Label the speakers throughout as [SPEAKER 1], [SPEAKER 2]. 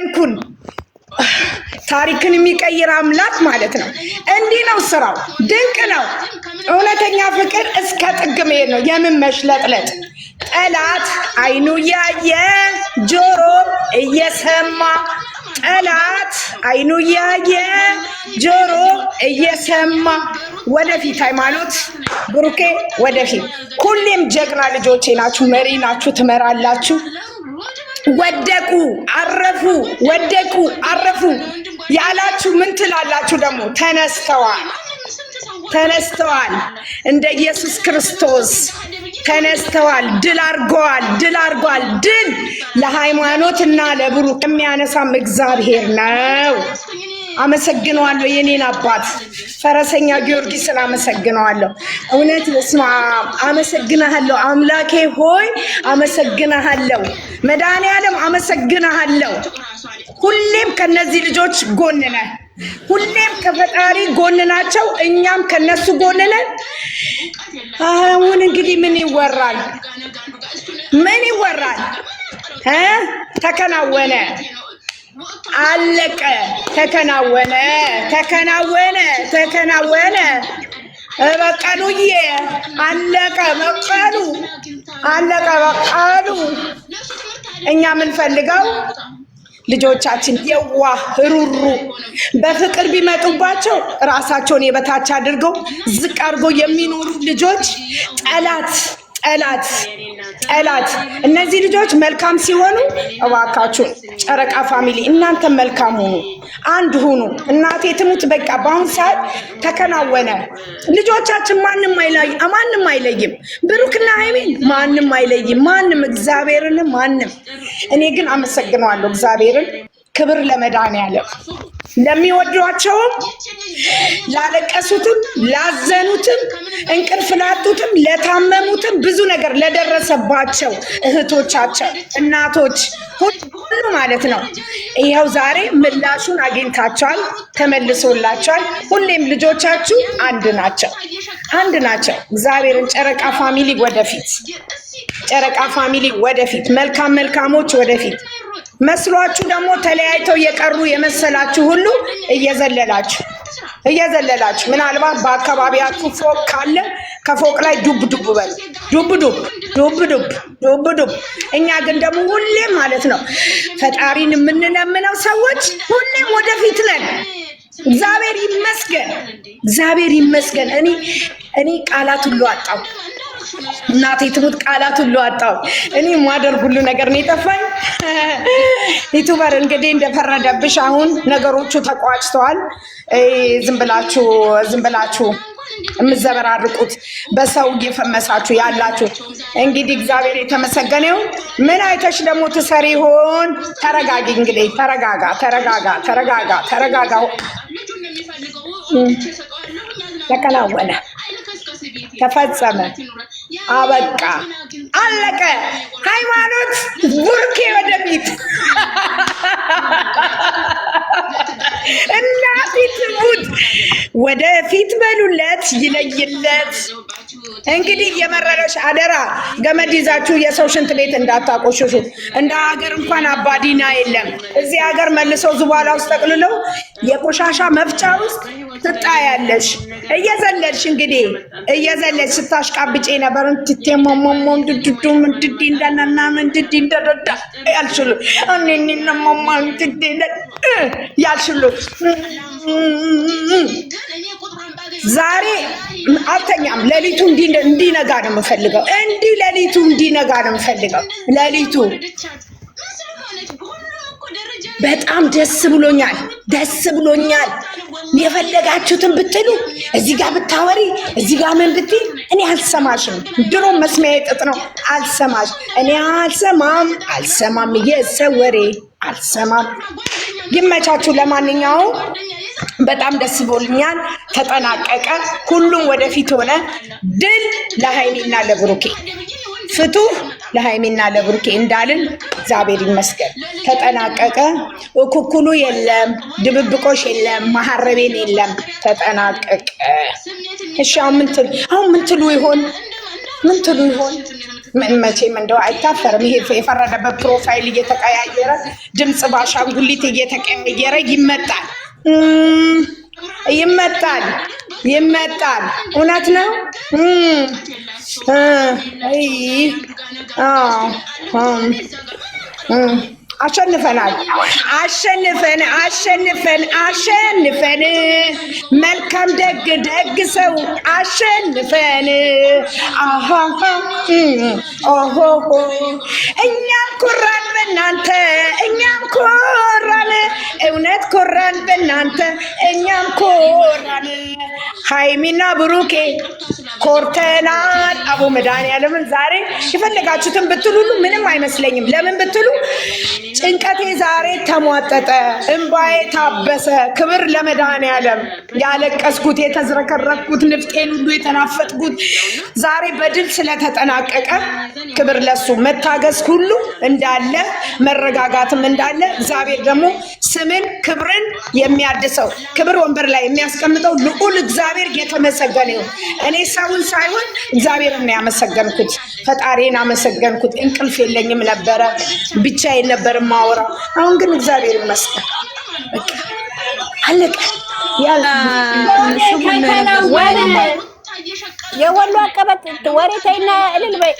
[SPEAKER 1] አመሰገንኩን። ታሪክን የሚቀይር አምላክ ማለት ነው። እንዲህ ነው ስራው፣ ድንቅ ነው። እውነተኛ ፍቅር እስከ ጥግ መሄድ ነው። የምን መሽለጥለጥ? ጠላት አይኑ እያየ ጆሮ እየሰማ፣ ጠላት አይኑ እያየ ጆሮ እየሰማ። ወደፊት ሃይማኖት ብሩኬ፣ ወደፊት። ሁሌም ጀግና ልጆቼ ናችሁ፣ መሪ ናችሁ፣ ትመራላችሁ። ወደቁ አረፉ፣ ወደቁ አረፉ ያላችሁ ምን ትላላችሁ? ደግሞ ተነስተዋል፣ ተነስተዋል። እንደ ኢየሱስ ክርስቶስ ተነስተዋል። ድል አድርገዋል፣ ድል አድርገዋል። ድል ለሃይማኖትና ለብሩክ የሚያነሳም እግዚአብሔር ነው። አመሰግነዋለሁ የኔን አባት ፈረሰኛ ጊዮርጊስን አመሰግነዋለሁ። እውነት በስመ አብ አመሰግናለሁ። አምላኬ ሆይ አመሰግናለሁ። መድኃኒዓለም አመሰግናለሁ። ሁሌም ከነዚህ ልጆች ጎን ነህ። ሁሌም ከፈጣሪ ጎን ናቸው። እኛም ከነሱ ጎን ነን። አሁን እንግዲህ ምን ይወራል? ምን ይወራል? ተከናወነ፣ አለቀ፣ ተከናወነ፣ ተከናወነ፣ ተከናወነ። በቀሉዬ አለቀ፣ በቀሉ አለቀ፣ በቀሉ። እኛ የምንፈልገው ልጆቻችን የዋህ ሩሩ በፍቅር ቢመጡባቸው ራሳቸውን የበታች አድርገው ዝቅ አድርገው የሚኖሩ ልጆች ጠላት እነዚህ ልጆች መልካም ሲሆኑ እባካችሁ ጨረቃ ፋሚሊ እናንተ መልካም ሁኑ፣ አንድ ሁኑ። እናቴ ትሙት በቃ በአሁን ሰዓት ተከናወነ። ልጆቻችን ማንም አይለይም። ብሩክና ሃይሚን ማንም አይለይም። ማንም እግዚአብሔርን ማንም። እኔ ግን አመሰግነዋለሁ እግዚአብሔርን። ክብር ለመድኃኒዓለም። ለሚወዷቸውም ላለቀሱትም ላዘኑትም እንቅልፍ ላጡትም ለታመሙትም ብዙ ነገር ለደረሰባቸው እህቶቻቸው እናቶች ሁሉ ማለት ነው። ይኸው ዛሬ ምላሹን አግኝታቸዋል፣ ተመልሶላቸዋል። ሁሌም ልጆቻችሁ አንድ ናቸው፣ አንድ ናቸው። እግዚአብሔርን ጨረቃ ፋሚሊ ወደፊት፣ ጨረቃ ፋሚሊ ወደፊት፣ መልካም መልካሞች ወደፊት። መስሏችሁ ደግሞ ተለያይተው የቀሩ የመሰላችሁ ሁሉ እየዘለላችሁ ምናልባት በአካባቢያችሁ ፎቅ ካለ ከፎቅ ላይ ዱብ ዱብ በሉ፣ ዱብ ዱብ ዱብ ዱብ ዱብ ዱብ። እኛ ግን ደግሞ ሁሌም ማለት ነው ፈጣሪን የምንለምነው ሰዎች ሁሌም ወደፊት ነን። እግዚአብሔር ይመስገን፣ እግዚአብሔር ይመስገን። እኔ ቃላት ሁሉ አጣሁ። እናቴ ትሙት ቃላት ሁሉ አጣሁ። እኔ ማደርግ ሁሉ ነገር ነው የጠፋኝ። ዩቲዩበር እንግዲህ እንደፈረደብሽ አሁን ነገሮቹ ተቋጭተዋል። ዝም ብላችሁ የምዘበራርቁት በሰው እየፈመሳችሁ ያላችሁ እንግዲህ እግዚአብሔር የተመሰገነው። ምን አይተሽ ደግሞ ትሰሪ ይሆን? ተረጋጊ እንግዲህ፣ ተረጋጋ። ተከናወነ፣ ተፈጸመ፣ አበቃ፣ አለቀ። ሃይማኖት ቡርኬ ወደፊት እናቴ ትሙት ወደፊት በሉለት፣ ይለይለት። እንግዲህ የመረረሽ አደራ ገመድ ይዛችሁ የሰው ሽንት ቤት እንዳታቆሽሹ። እንደ ሀገር እንኳን አባዲና የለም። እዚህ ሀገር መልሰው ዝባላ ውስጥ ጠቅልለው የቆሻሻ መፍጫ ውስጥ ትጣያለሽ። እየዘለልሽ እንግዲህ እየዘለልሽ ስታሽቃብጬ ነበር። እንትቴሞሞሞም ድድዱም ድዲ እንደናና ምን ድዲ እንደደዳ ያልሽሉ እኔንነሞማ እንትቴ ያልሽሉ ዛሬ አልተኛም። ሌሊቱ እንዲነጋ ነው የምፈልገው። ሌሊቱ እንዲነጋ ነው የምፈልገው። ሌሊቱ በጣም ደስ ብሎኛል። የፈለጋችሁትን ብትሉ እዚህ ጋር ብታወሪ እዚህ ጋር ምን ብትይ እኔ አልሰማሽም። ድሮ መስሚያዬ ጥጥ ነው። እኔ አልሰማም። የሰው ወሬ አልሰማም። ይመቻችሁ። ለማንኛውም በጣም ደስ ብሎኛል። ተጠናቀቀ። ሁሉም ወደፊት ሆነ። ድል ለሃይሚና ለብሩኬ፣ ፍቱህ ለሃይሚና ለብሩኬ እንዳልን እግዚአብሔር ይመስገን። ተጠናቀቀ። ኩኩሉ የለም፣ ድብብቆሽ የለም፣ መሐረቤን የለም። ተጠናቀቀ። እሺ አሁን ምን ትሉ ይሆን? መቼም እንደው አይታፈርም። ይሄ የፈረደበት ፕሮፋይል እየተቀያየረ ድምፅ ባሻንጉሊት እየተቀያየረ ይመጣል ይመጣል ይመጣል። እውነት ነው። አሸንፈናል። አሸንፈን መልካም ደግ ሰው አሸንፈን እኛም ኮራን በእናንተ እኛም ኮራን እውነት ኮራን በእናንተ እኛም ኮራን። ሃይሚና ብሩኬ ኮርተናል። አቡ መድኃኒዓለምን ዛሬ የፈለጋችሁትን ብትሉ ሁሉ ምንም አይመስለኝም። ለምን ብትሉ ጭንቀቴ ዛሬ ተሟጠጠ፣ እንባዬ ታበሰ። ክብር ለመድኃኒዓለም። ያለቀስኩት የተዝረከረኩት ንፍጤን ሁሉ የተናፈጥኩት ዛሬ በድል ስለተጠናቀቀ ክብር ለሱ። መታገስ ሁሉ እንዳለ መረጋጋትም እንዳለ እግዚአብሔር ደግሞ ስምን ክብርን የሚያድሰው ክብር ወንበር ላይ የሚያስቀምጠው ልዑል እግዚአብሔር የተመሰገነ ይሁን። እኔ ሰውን ሳይሆን እግዚአብሔርን ነው ያመሰገንኩት፣ ፈጣሪን አመሰገንኩት። እንቅልፍ የለኝም ነበረ፣ ብቻዬን ነበር ማወራው። አሁን ግን እግዚአብሔር ይመስገን አለቀ።
[SPEAKER 2] የወሎ አቀበት ወሬ ተይና እልል በይ።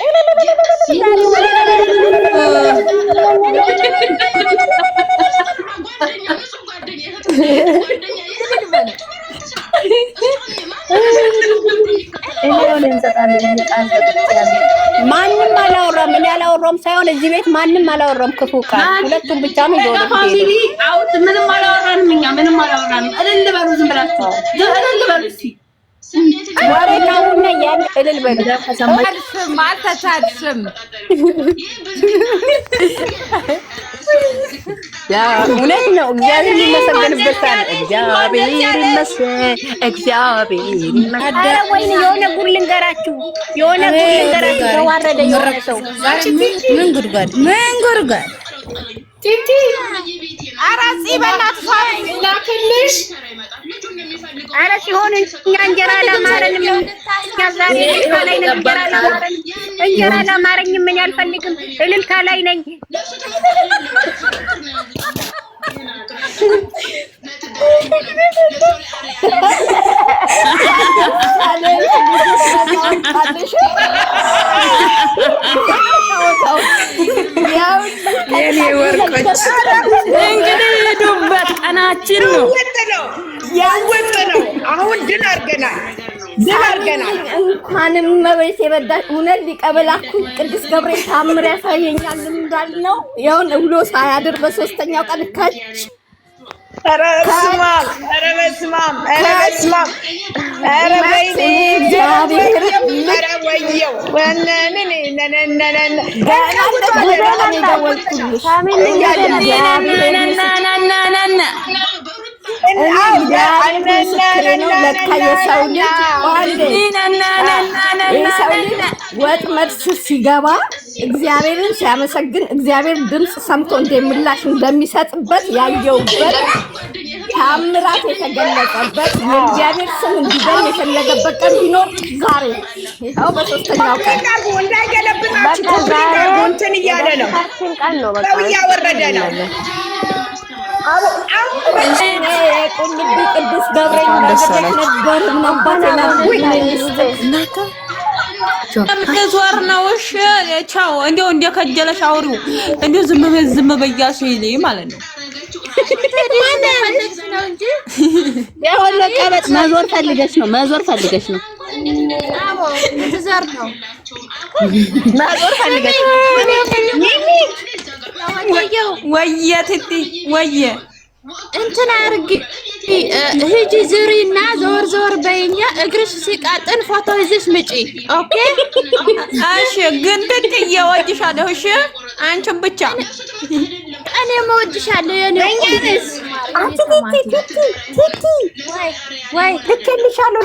[SPEAKER 2] ማንም አላወራም። እኔ አላወራም ሳይሆን እዚህ ቤት ማንም አላወራም ክፉ ቃል። ሁለቱም ብቻ ነው ይወሩ። ፋሚሊ አውት ምንም አላወራንም። እኛ ምንም አላወራንም። እልል በሉ፣ ዝም ብላችሁ እልል በሉ። እስኪ ወሬታውና ያን እልል በሉ። ተሰማችም አልተቻልሽም። ያ እውነት ነው። እግዚአብሔር ይመስገንበታል። እግዚአብሔር ይመስገን። እግዚአብሔር ይመስገን። ኧረ ወይኔ የሆነ ጉድ ልንገራችሁ፣ የሆነ ጉድ ልንገራችሁ። ተዋረደ የሆነ ሰው ምን ጉድጓድ ቲቲ አራጺ በእናትሽ ላክልሽ። ኧረ ሲሆን እኛ እንጀራ ለማረንም ያዛሬ ላይ እንጀራ ለማረን እንጀራ ለማረኝ ምን ያልፈልግም እልልታ ላይ ነኝ። እንግዲህ ሄዱበት ቀናችን ነው
[SPEAKER 1] ያወጥ ነው። አሁን ድል አድርገናል።
[SPEAKER 2] እንኳንም መቤት የበዳሽ እውነት ሊቀበላኩ ቅዱስ ገብርኤል ታምር ያሳየኛል እንዳልነው ይሁን ብሎ ሳያድር በሶስተኛው ቀን ካች
[SPEAKER 1] ኧረ በስመ አብ ኧረ ወይኔ እግዚአብሔር ኧረ ወየው
[SPEAKER 2] ወጥመድ ሲገባ እግዚአብሔርን ሲያመሰግን እግዚአብሔር ድምፅ ሰምቶ እንደምላሽ እንደሚሰጥበት ያየውበት ታምራት የተገለጸበት የእግዚአብሔር ስም እንዲገኝ የፈለገበት ቀን ቢኖር ዛሬ ይኸው በሶስተኛው ቀን
[SPEAKER 1] እንዳይገለብጣችሁ እንትን እያለ ነው። ሰው እያወረደ ነው።
[SPEAKER 2] ቅዱስ ገብርኤል ነበር
[SPEAKER 3] ዞር ነው። እሺ ቻው። እንደው እንደከጀለሽ አውሪው። እንደው ዝም በያሱ ይልይ ማለት ነው።
[SPEAKER 2] የሆነ ቀበጥ መዞር ፈልገሽ ነው።
[SPEAKER 4] አዎ ትዘር ነው።
[SPEAKER 2] መዞር ፈልገሽ
[SPEAKER 3] ወየ ትቲ ወየ
[SPEAKER 4] እንትን አርጊ ሂጂ ዝሪና ዞር በይኛ። እግርሽ ሲቃጥን ፎቶ ይዘሽ ምጪ። ኦኬ
[SPEAKER 3] እሺ። ግን ትትዬ እወድሻለሁ። እሺ አንቺን ብቻ
[SPEAKER 4] እኔ እወድሻለሁ። የኔ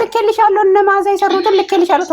[SPEAKER 2] ልኬልሻለሁ። እነ ማዛ የሰሩትን ልኬልሻለሁ።